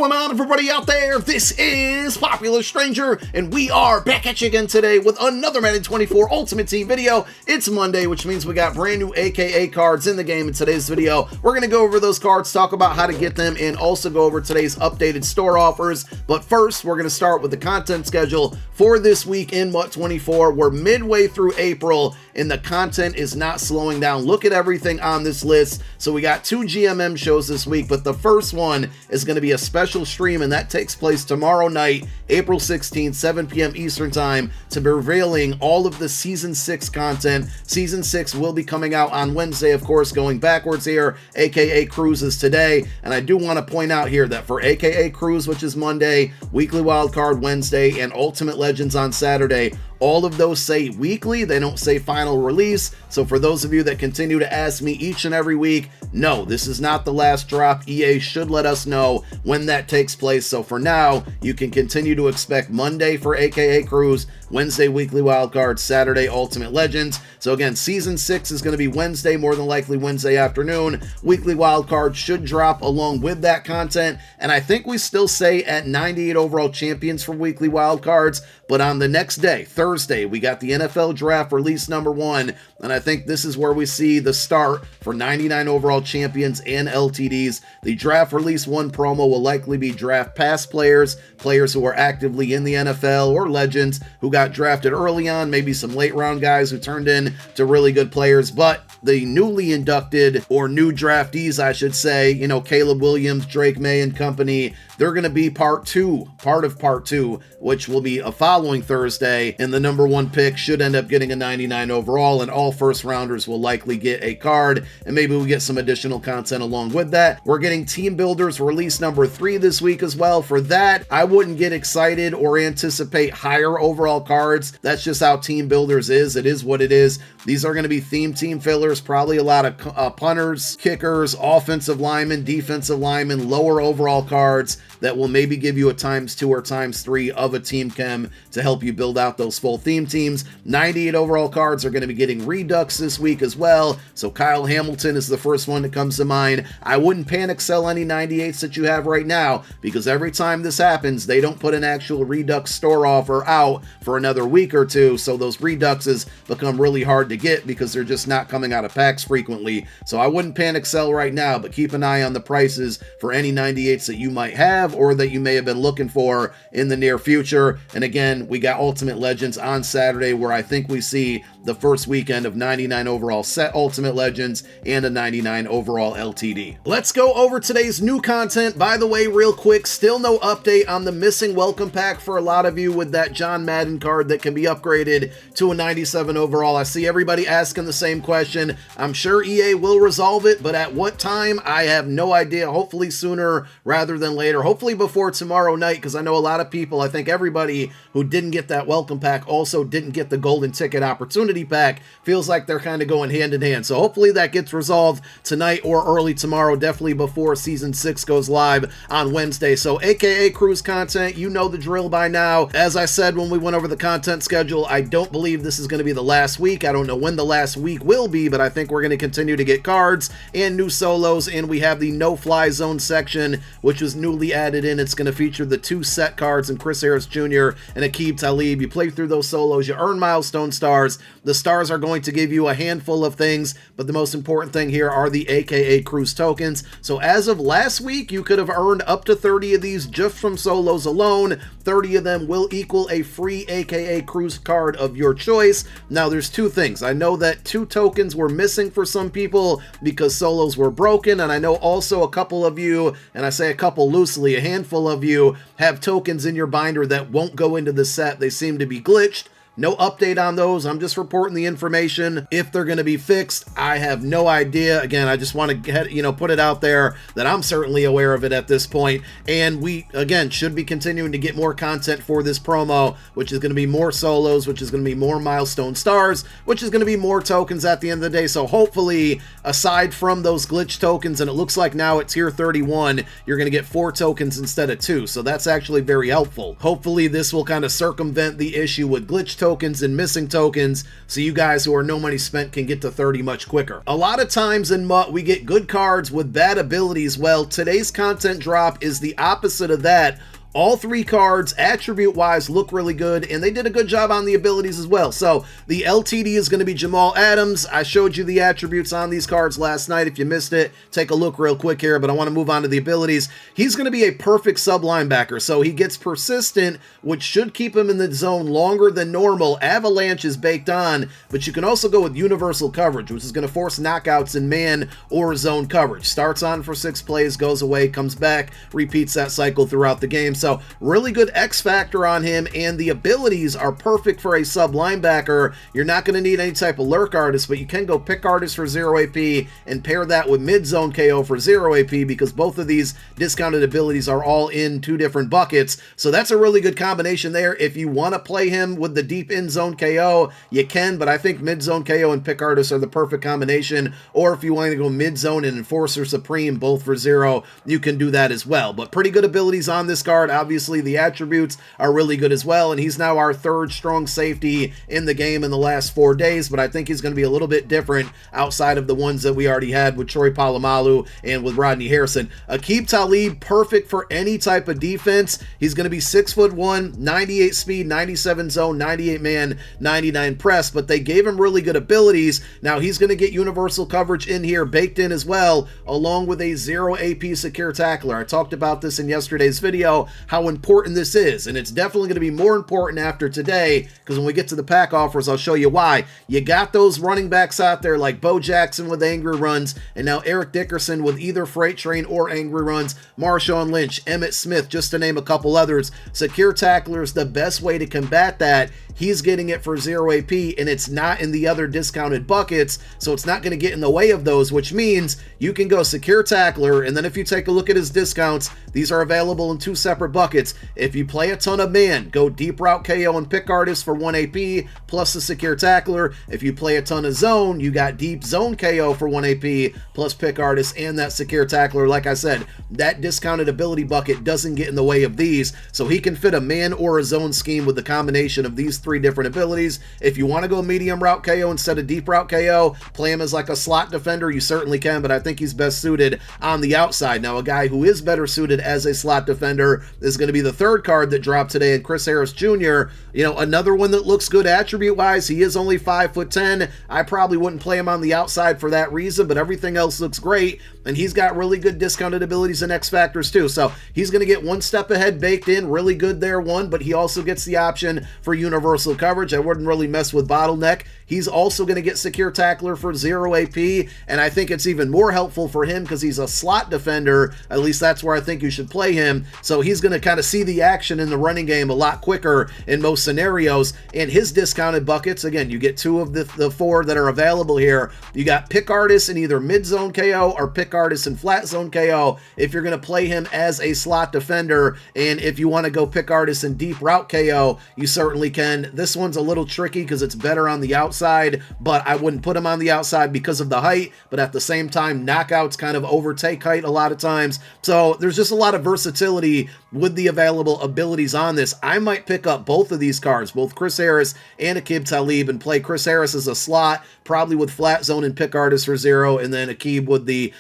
going on, everybody out there? This is Popular Stranger, and we are back at you again today with another Madden 24 Ultimate Team video. It's Monday, which means we got brand new AKA cards in the game. In today's video, we're going to go over those cards, talk about how to get them, and also go over today's updated store offers. But first, we're going to start with the content schedule for this week in MUT 24. We're midway through April, and the content is not slowing down. Look at everything on this list. So we got 2 GMM shows this week, but the first one is going to be a special stream, and that takes place tomorrow night, April 16th, 7 p.m. Eastern Time, to be revealing all of the Season 6 content. Season 6 will be coming out on Wednesday, of course, going backwards here. AKA Cruises today, and I do want to point out here that for AKA Cruise, which is Monday, Weekly Wildcard Wednesday, and Ultimate Legends on Saturday, all of those say weekly, they don't say final release. So for those of you that continue to ask me each and every week, no, this is not the last drop. EA should let us know when that takes place. So for now, you can continue to expect Monday for AKA Cruise, Wednesday Weekly Wildcard, Saturday Ultimate Legends. So again, Season 6 is going to be Wednesday, more than likely Wednesday afternoon. Weekly Wildcard should drop along with that content. And I think we still say at 98 overall champions for Weekly Wildcards. But on the next day, Thursday, we got the NFL Draft release number 1, and I think this is where we see the start for 99 overall champions and LTDs. The Draft release 1 promo will likely be draft past players, players who are actively in the NFL, or legends who got drafted early on, maybe some late round guys who turned into really good players, but the newly inducted, or new draftees, I should say, you know, Caleb Williams, Drake May and company, they're going to be part of part two, which will be a following Thursday, and the number 1 pick should end up getting a 99 overall, and all first rounders will likely get a card, and maybe we get some additional content along with that. We're getting Team Builders release number 3 this week as well. For that, I wouldn't get excited or anticipate higher overall cards. That's just how Team Builders is. It is what it is. These are going to be theme team fillers, probably a lot of punters, kickers, offensive linemen, defensive linemen, lower overall cards that will maybe give you a ×2 or ×3 of a team chem to help you build out those full theme teams. 98 overall cards are going to be getting redux this week as well. So Kyle Hamilton is the first one that comes to mind. I wouldn't panic sell any 98s that you have right now, because every time this happens, they don't put an actual redux store offer out for another week or two. So those reduxes become really hard to get because they're just not coming out of packs frequently. So I wouldn't panic sell right now, but keep an eye on the prices for any 98s that you might have or that you may have been looking for in the near future. And again, we got Ultimate Legends on Saturday, where I think we see the first weekend of 99 overall set Ultimate Legends and a 99 overall LTD. Let's go over today's new content. By the way, real quick, still no update on the missing welcome pack for a lot of you with that John Madden card that can be upgraded to a 97 overall. I see everybody asking the same question. I'm sure EA will resolve it, but at what time? I have no idea. Hopefully sooner rather than later. Hopefully before tomorrow night, because I know a lot of people, I think everybody who didn't get that welcome pack also didn't get the golden ticket opportunity pack. Feels like they're kind of going hand in hand. So hopefully that gets resolved tonight or early tomorrow, definitely before Season 6 goes live on Wednesday. So AKA Cruise content, you know the drill by now. As I said when we went over the content schedule, I don't believe this is going to be the last week. I don't know when the last week will be, but I think we're going to continue to get cards and new solos, and we have the no-fly zone section, which was newly added in. It's going to feature the 2 set cards and Chris Harris Jr. and Aqib Talib. You play through those solos, you earn milestone stars. The stars are going to give you a handful of things, but the most important thing here are the AKA Cruise tokens. So as of last week, you could have earned up to 30 of these just from solos alone. 30 of them will equal a free AKA Cruise card of your choice. Now there's 2 things. I know that 2 tokens were missing for some people because solos were broken, and I know also a couple of you, and I say a couple loosely, a handful of you have tokens in your binder that won't go into the set. They seem to be glitched. No update on those. I'm just reporting the information. If they're going to be fixed, I have no idea. Again, I just want to get, put it out there that I'm certainly aware of it at this point. And we, again, should be continuing to get more content for this promo, which is going to be more solos, which is going to be more milestone stars, which is going to be more tokens at the end of the day. So hopefully, aside from those glitch tokens, and it looks like now at tier 31, you're going to get 4 tokens instead of 2. So that's actually very helpful. Hopefully, this will kind of circumvent the issue with glitch tokens tokens and missing tokens, so you guys who are no money spent can get to 30 much quicker. A lot of times in MUT, we get good cards with bad abilities. Well, today's content drop is the opposite of that. All three cards, attribute-wise, look really good, and they did a good job on the abilities as well. So the LTD is going to be Jamal Adams. I showed you the attributes on these cards last night. If you missed it, take a look real quick here, but I want to move on to the abilities. He's going to be a perfect sub-linebacker, so he gets persistent, which should keep him in the zone longer than normal. Avalanche is baked on, but you can also go with universal coverage, which is going to force knockouts in man or zone coverage. Starts on for 6 plays, goes away, comes back, repeats that cycle throughout the game. So really good X factor on him, and the abilities are perfect for a sub linebacker. You're not going to need any type of lurk artist, but you can go pick artist for 0 AP and pair that with mid zone KO for 0 AP, because both of these discounted abilities are all in 2 different buckets. So that's a really good combination there. If you want to play him with the deep in zone KO, you can, but I think mid zone KO and pick artist are the perfect combination. Or if you want to go mid zone and Enforcer Supreme both for 0, you can do that as well. But pretty good abilities on this card. Obviously, the attributes are really good as well, and he's now our 3rd strong safety in the game in the last 4 days, but I think he's going to be a little bit different outside of the ones that we already had with Troy Polamalu and with Rodney Harrison. Aqib Talib, perfect for any type of defense. He's going to be 6'1", 98 speed, 97 zone, 98 man, 99 press, but they gave him really good abilities. Now he's going to get universal coverage in here, baked in as well, along with a 0 AP secure tackler. I talked about this in yesterday's video, how important this is, and it's definitely going to be more important after today, because when we get to the pack offers, I'll show you why. You got those running backs out there like Bo Jackson with angry runs, and now Eric Dickerson with either freight train or angry runs, Marshawn Lynch, Emmitt Smith, just to name a couple others. Secure tackler is the best way to combat that. He's getting it for 0 AP, and it's not in the other discounted buckets, so it's not going to get in the way of those, which means you can go secure tackler, and then if you take a look at his discounts, these are available in 2 separate buckets. If you play a ton of man, go deep route KO and pick artist for 1 AP plus the secure tackler. If you play a ton of zone, you got deep zone KO for 1 AP plus pick artist and that secure tackler. Like I said, that discounted ability bucket doesn't get in the way of these, so he can fit a man or a zone scheme with the combination of these 3 different abilities. If you want to go medium route KO instead of deep route KO, play him as like a slot defender, you certainly can, but I think he's best suited on the outside. Now, a guy who is better suited as a slot defender is going to be the 3rd card that dropped today, and Chris Harris Jr., you know, another one that looks good attribute-wise. He is only 5'10". I probably wouldn't play him on the outside for that reason, but everything else looks great, and he's got really good discounted abilities and X factors too. So he's going to get 1 step ahead baked in, really good there, but he also gets the option for universal coverage. I wouldn't really mess with bottleneck. He's also going to get secure tackler for 0 AP, and I think it's even more helpful for him because he's a slot defender. At least that's where I think you should play him. So he's going to kind of see the action in the running game a lot quicker in most scenarios. And his discounted buckets, again, you get 2 of the 4 that are available here. You got pick artist in either mid zone KO or pick artist in flat zone KO if you're going to play him as a slot defender. And if you want to go pick artist in deep route KO, you certainly can. This one's a little tricky because it's better on the outside, but I wouldn't put him on the outside because of the height, but at the same time, knockouts kind of overtake height a lot of times. So there's just a lot of versatility with the available abilities on this. I might pick up both of these cards, both Chris Harris and Aqib Talib, and play Chris Harris as a slot, probably with flat zone and pick artist for 0, and then Aqib with the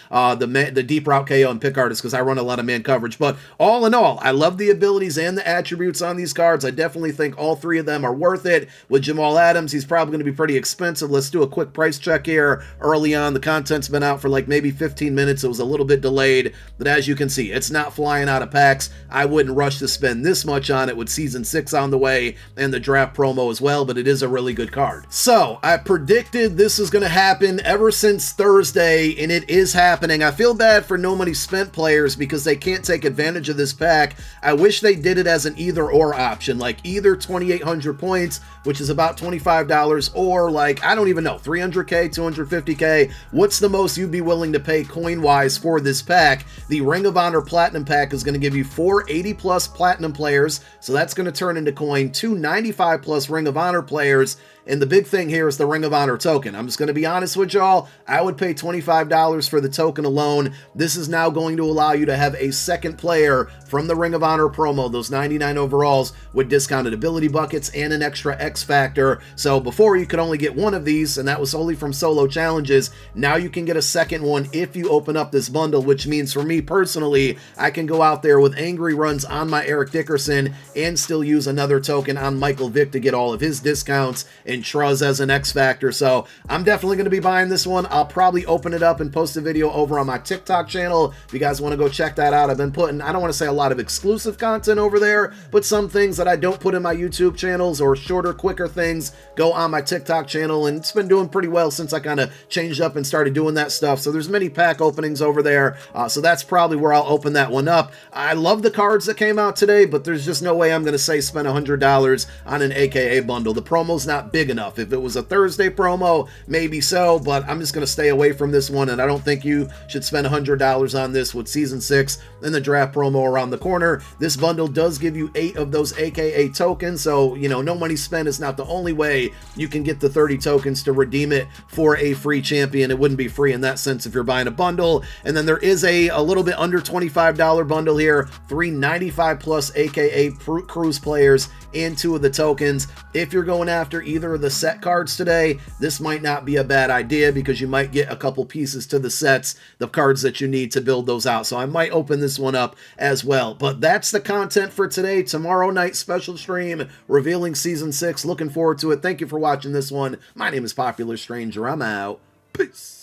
deep route KO and pick artist because I run a lot of man coverage. But all in all, I love the abilities and the attributes on these cards. I definitely think all 3 of them are worth it. With Jamal Adams, he's probably going to be pretty expensive. Let's do a quick price check here. Early on, the content's been out for like maybe 15 minutes. It was a little bit delayed, but as you can see, it's not flying out of packs. I wouldn't rush to spend this much on it with Season 6 on the way and the draft promo as well, but it is a really good card. So, I predicted this was going to happen ever since Thursday, and it is happening. I feel bad for no money spent players because they can't take advantage of this pack. I wish they did it as an either-or option, like either 2,800 points, which is about $25, or like, I don't even know, 300k, 250k. What's the most you'd be willing to pay coin-wise for this pack? The Ring of Honor Platinum pack is going to give you 4 80-plus Platinum players, so that's going to turn into coin, 2 95-plus Ring of Honor players, And the big thing here is the Ring of Honor token. I'm just going to be honest with y'all. I would pay $25 for the token alone. This is now going to allow you to have a second player from the Ring of Honor promo, those 99 overalls with discounted ability buckets and an extra X Factor. So before you could only get one of these, and that was solely from solo challenges. Now you can get a second one if you open up this bundle, which means for me personally, I can go out there with angry runs on my Eric Dickerson and still use another token on Michael Vick to get all of his discounts and Truz as an X Factor. So I'm definitely going to be buying this one. I'll probably open it up and post a video over on my TikTok channel if you guys want to go check that out. I've been putting, I don't want to say a lot of exclusive content over there, but some things that I don't put in my YouTube channels or shorter, quicker things go on my TikTok channel, and it's been doing pretty well since I kind of changed up and started doing that stuff. So there's many pack openings over there, so that's probably where I'll open that one up. I love the cards that came out today, but there's just no way I'm going to say spend $100 on an AKA bundle. The promo's not big enough. If it was a Thursday promo, maybe so, but I'm just going to stay away from this one, and I don't think you should spend $100 on this with Season 6 and the draft promo around the corner. This bundle does give you 8 of those AKA tokens, so, you know, no money spent is not the only way you can get the 30 tokens to redeem it for a free champion. It wouldn't be free in that sense if you're buying a bundle. And then there is a little bit under $25 bundle here, 395 plus AKA cruise players and 2 of the tokens. If you're going after either of the set cards today, this might not be a bad idea because you might get a couple pieces to the sets, the cards that you need to build those out. So I might open this one up as well. But that's the content for today. Tomorrow night special stream revealing Season 6. Looking forward to it. Thank you for watching this one. My name is Popular Stranger. I'm out. Peace.